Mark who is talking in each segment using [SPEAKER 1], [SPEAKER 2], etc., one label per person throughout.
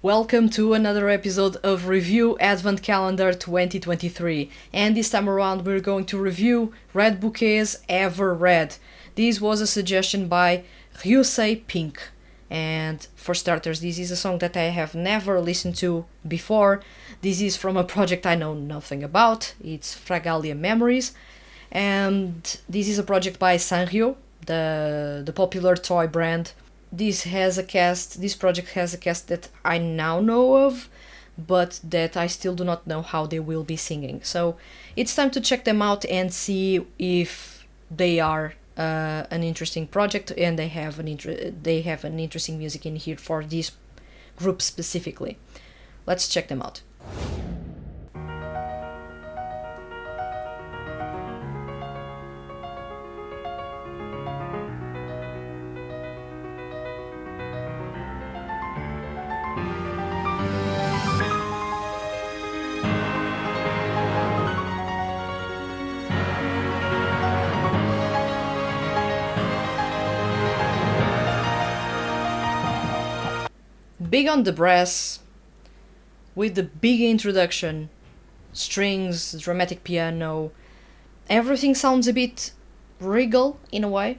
[SPEAKER 1] Welcome to another episode of Review Advent Calendar 2023, and this time around we're going to review Red Bouquet's Ever Red. This was a suggestion by Ryusei Pink, and for starters, this is a song that I have never listened to before. This is from a project I know nothing about. It's Fragaria Memories, and this is a project by Sanrio, the popular toy brand. This project has a cast that I now know of, but that I still do not know how they will be singing. So it's time to check them out and see if they are an interesting project and they have an interesting music in here for this group specifically. Let's check them out. Big on the brass, with the big introduction, strings, dramatic piano, everything sounds a bit regal in a way.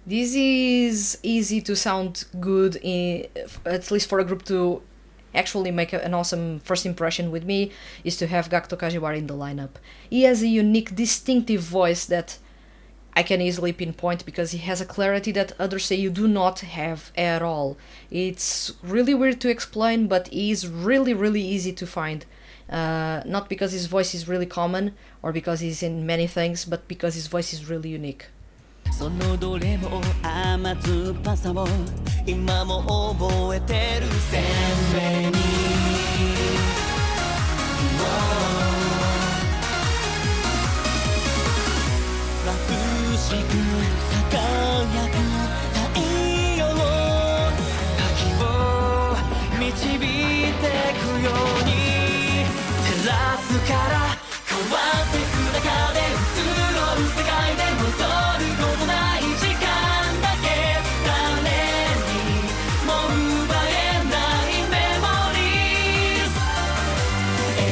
[SPEAKER 1] This is easy to sound good, at least for a group to actually make an awesome first impression with me, is to have Gakuto Kajiwara in the lineup. He has a unique, distinctive voice that I can easily pinpoint because he has a clarity that other seiyuu do not have at all. It's really weird to explain, but he's really, really easy to find. Not because his voice is really common or because he's in many things, but because his voice is really unique. そのどれも甘酸っぱさを今も覚えてる鮮明に眩しく輝く太陽先を導いてくように照らすから変わってく中で移ろう世界で戻ることない時間だけ誰にも奪えないメモリーズ永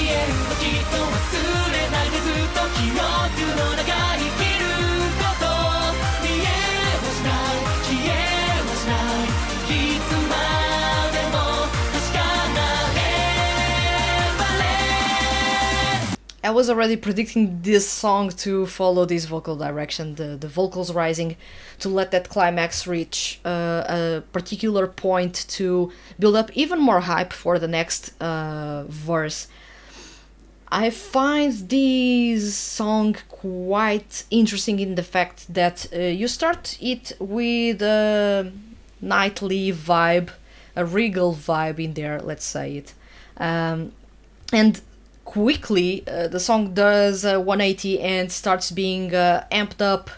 [SPEAKER 1] 遠はきっと忘れないでずっと記憶の中生きること見えはしない消えはしないいつまでも確かなI was already predicting this song to follow this vocal direction, the vocals rising, to let that climax reach a particular point to build up even more hype for the next verse. I find this song quite interesting in the fact that you start it with a nightly vibe, a regal vibe in there, let's say it. And quickly, the song does a 180 and starts being amped up,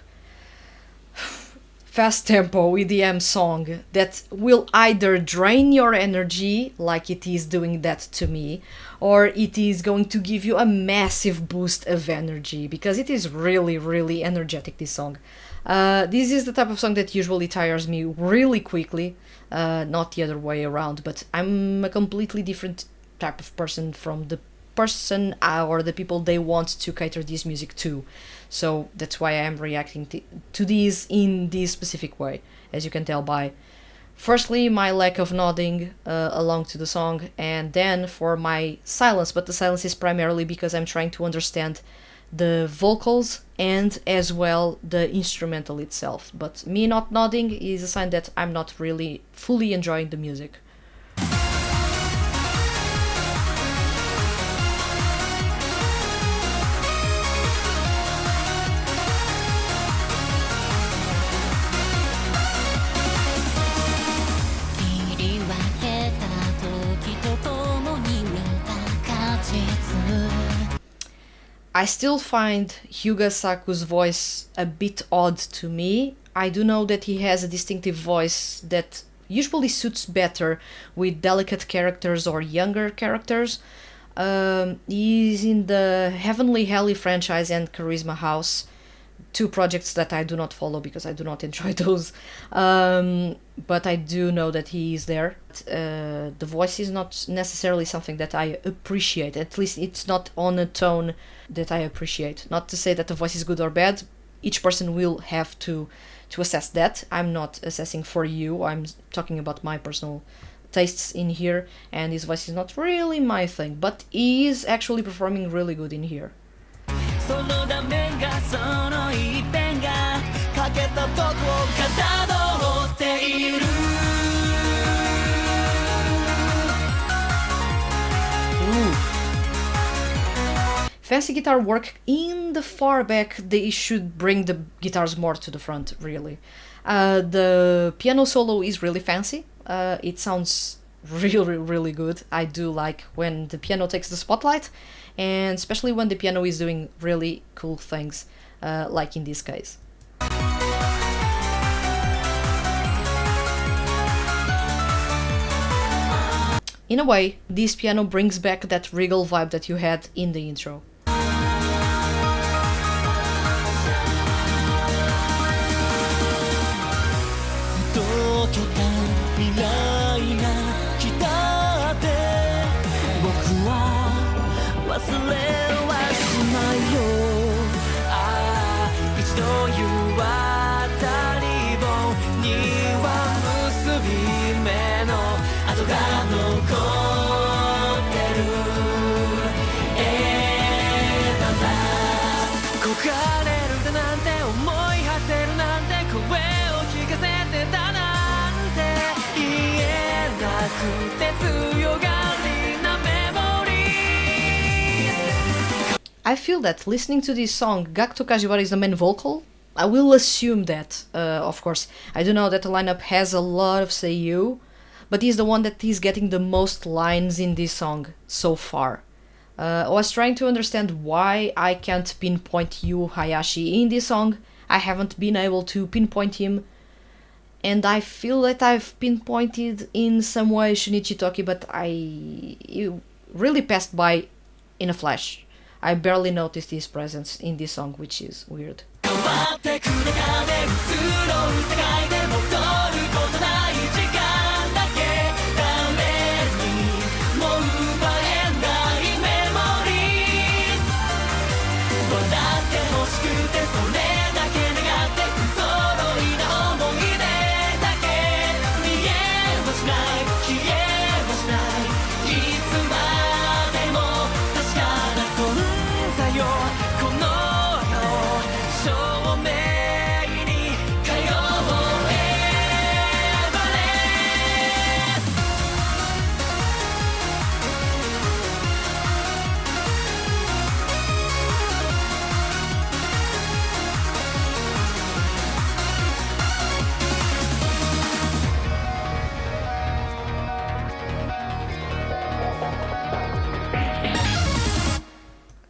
[SPEAKER 1] fast tempo EDM song that will either drain your energy, like it is doing that to me, or it is going to give you a massive boost of energy, because it is really, really energetic, this song. This is the type of song that usually tires me really quickly, not the other way around, but I'm a completely different type of person from the person or the people they want to cater this music to, so that's why I am reacting to these in this specific way, as you can tell by firstly my lack of nodding along to the song, and then for my silence, but the silence is primarily because I'm trying to understand the vocals and as well the instrumental itself, but me not nodding is a sign that I'm not really fully enjoying the music. I still find Hyuga Saku's voice a bit odd to me. I do know that he has a distinctive voice that usually suits better with delicate characters or younger characters. He's in the Heavenly Helly franchise and Charisma House, two projects that I do not follow because I do not enjoy those. But I do know that he is there. The voice is not necessarily something that I appreciate. At least it's not on a tone that I appreciate. Not to say that the voice is good or bad. Each person will have to assess that. I'm not assessing for you. I'm talking about my personal tastes in here, and his voice is not really my thing, but he is actually performing really good in here. その断面がその一辺が欠けたとこかたどっている Fancy guitar work in the far back. They should bring the guitars more to the front, really. The piano solo is really fancy. It sounds really, really good. I do like when the piano takes the spotlight, and especially when the piano is doing really cool things, like in this case. In a way, this piano brings back that regal vibe that you had in the intro. I feel that listening to this song, Gakuto Kajiwara is the main vocal. I will assume that, of course. I do know that the lineup has a lot of seiyuu, but he's the one that is getting the most lines in this song so far. I was trying to understand why I can't pinpoint Yu Hayashi in this song. I haven't been able to pinpoint him, and I feel that I've pinpointed in some way Shunichi Toki, but it really passed by in a flash. I barely noticed his presence in this song, which is weird.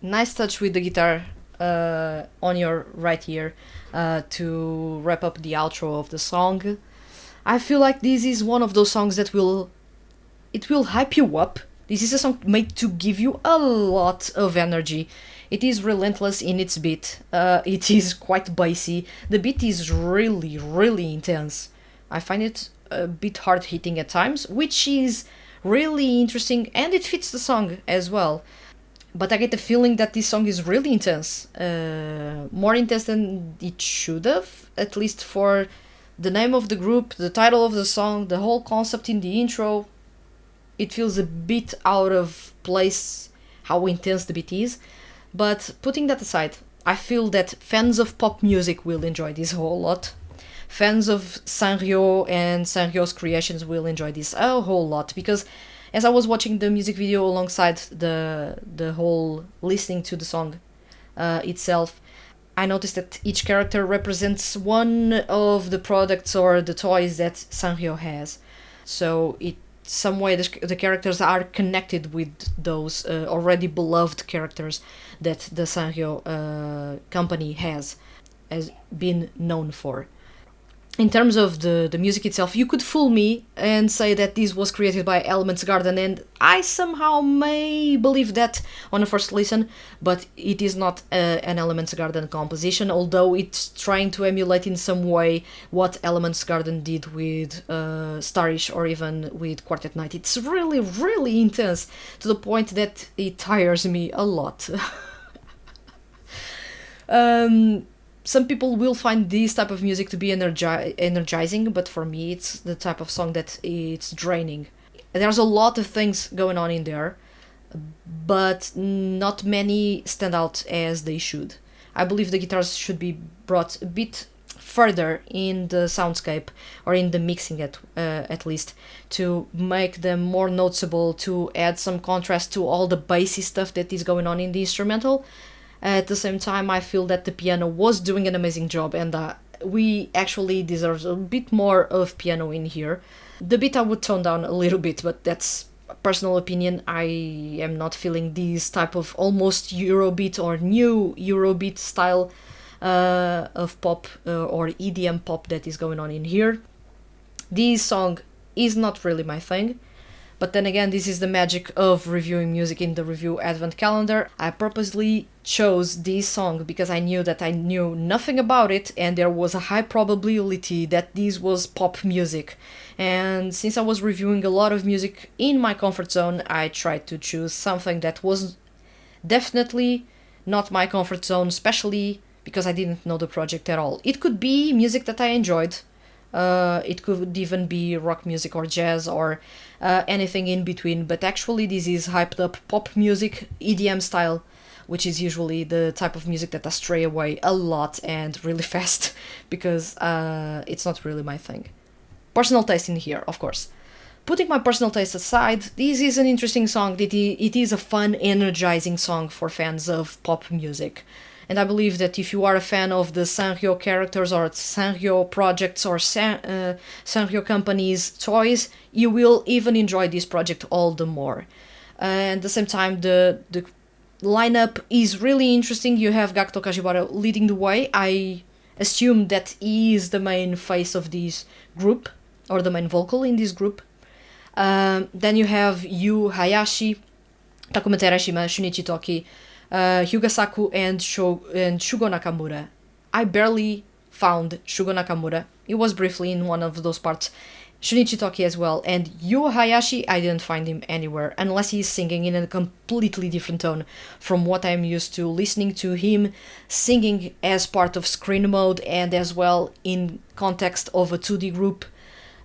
[SPEAKER 1] Nice touch with the guitar on your right ear to wrap up the outro of the song. I feel like this is one of those songs that will hype you up. This is a song made to give you a lot of energy. It is relentless in its beat. It is quite bassy. The beat is really, really intense. I find it a bit hard hitting at times, which is really interesting, and it fits the song as well. But I get the feeling that this song is really intense. More intense than it should have, at least for the name of the group, the title of the song, the whole concept in the intro. It feels a bit out of place how intense the beat is. But putting that aside, I feel that fans of pop music will enjoy this a whole lot. Fans of Sanrio and Sanryo's creations will enjoy this a whole lot, because as I was watching the music video alongside the whole listening to the song itself, I noticed that each character represents one of the products or the toys that Sanrio has. So it some way the characters are connected with those already beloved characters that the Sanrio company has been known for. In terms of the music itself, you could fool me and say that this was created by Elements Garden, and I somehow may believe that on a first listen, but it is not an Elements Garden composition, although it's trying to emulate in some way what Elements Garden did with Starish or even with Quartet Night. It's really, really intense to the point that it tires me a lot. Some people will find this type of music to be energizing, but for me it's the type of song that it's draining. There's a lot of things going on in there, but not many stand out as they should. I believe the guitars should be brought a bit further in the soundscape, or in the mixing at least, to make them more noticeable, to add some contrast to all the bassy stuff that is going on in the instrumental. At the same time, I feel that the piano was doing an amazing job, and we actually deserve a bit more of piano in here. The beat I would tone down a little bit, but that's a personal opinion. I am not feeling this type of almost Eurobeat or new Eurobeat style of pop or EDM pop that is going on in here. This song is not really my thing. But then again, this is the magic of reviewing music in the Review Advent Calendar. I purposely chose this song because I knew that I knew nothing about it, and there was a high probability that this was pop music. And since I was reviewing a lot of music in my comfort zone, I tried to choose something that was definitely not my comfort zone, especially because I didn't know the project at all. It could be music that I enjoyed. It could even be rock music or jazz or anything in between, but actually this is hyped up pop music, EDM style, which is usually the type of music that I stray away a lot and really fast because it's not really my thing. Personal taste in here, of course. Putting my personal taste aside, this is an interesting song. It is a fun, energizing song for fans of pop music. And I believe that if you are a fan of the Sanrio characters or Sanrio projects or Sanrio company's toys, you will even enjoy this project all the more. And at the same time, the lineup is really interesting. You have Gakuto Kajibara leading the way. I assume that he is the main face of this group, or the main vocal in this group. Then you have Yu Hayashi, Takuma Terashima, Shunichi Toki, Hyuga Saku, and Shugo Nakamura. I barely found Shugo Nakamura. He was briefly in one of those parts. Shunichi Toki as well. And Yu Hayashi, I didn't find him anywhere, unless he's singing in a completely different tone from what I'm used to listening to him singing as part of screen mode, and as well in context of a 2D group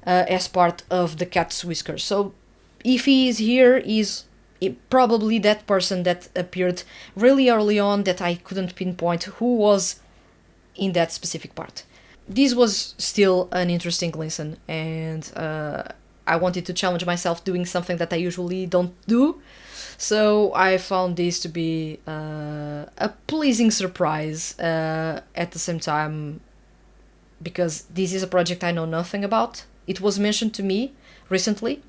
[SPEAKER 1] as part of the Cat's Whiskers. So if he is here, he's probably that person that appeared really early on that I couldn't pinpoint who was in that specific part. This was still an interesting listen, and I wanted to challenge myself doing something that I usually don't do, so I found this to be a pleasing surprise at the same time, because this is a project I know nothing about. It was mentioned to me recently.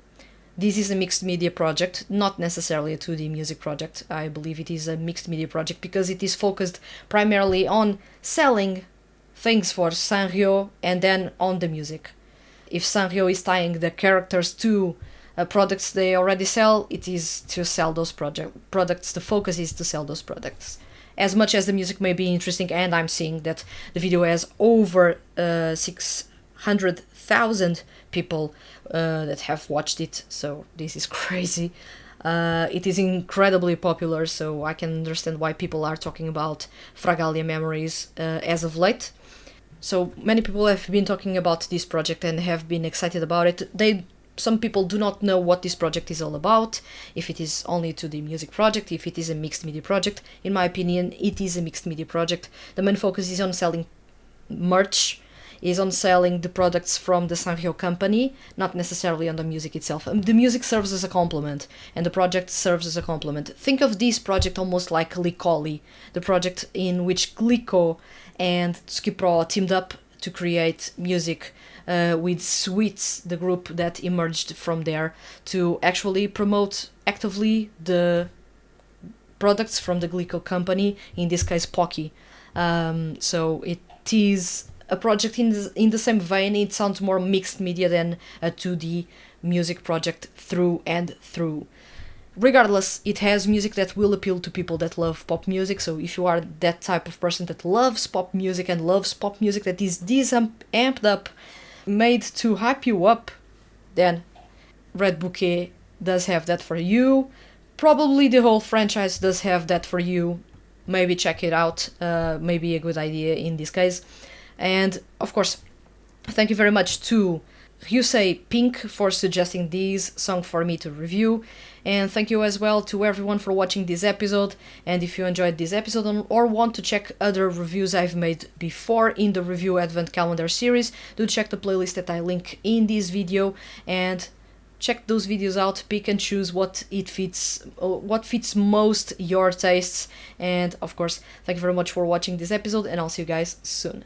[SPEAKER 1] This is a mixed media project, not necessarily a 2D music project. I believe it is a mixed media project because it is focused primarily on selling things for Sanrio and then on the music. If Sanrio is tying the characters to products they already sell, it is to sell those products. The focus is to sell those products. As much as the music may be interesting, and I'm seeing that the video has over 600,000 people that have watched it, so this is crazy. It is incredibly popular, so I can understand why people are talking about Fragaria Memories as of late. So many people have been talking about this project and have been excited about it. Some people do not know what this project is all about, if it is only to the music project, if it is a mixed media project. In my opinion, it is a mixed media project. The main focus is on selling merch, is on selling the products from the Sanrio company, not necessarily on the music itself. The music serves as a complement, and the project serves as a complement. Think of this project almost like Licoli, the project in which Glico and Tsuki Pro teamed up to create music with Sweets, the group that emerged from there, to actually promote actively the products from the Glico company, in this case Pocky. So it is a project in the same vein. It sounds more mixed media than a 2D music project through and through. Regardless, it has music that will appeal to people that love pop music. So if you are that type of person that loves pop music and loves pop music that is this amped up, made to hype you up, then Red Bouquet does have that for you. Probably the whole franchise does have that for you. Maybe check it out. Maybe a good idea in this case. And of course, thank you very much to Ryusei Pink for suggesting this song for me to review. And thank you as well to everyone for watching this episode. And if you enjoyed this episode or want to check other reviews I've made before in the Review Advent Calendar series, do check the playlist that I link in this video and check those videos out, pick and choose what fits most your tastes. And of course, thank you very much for watching this episode, and I'll see you guys soon.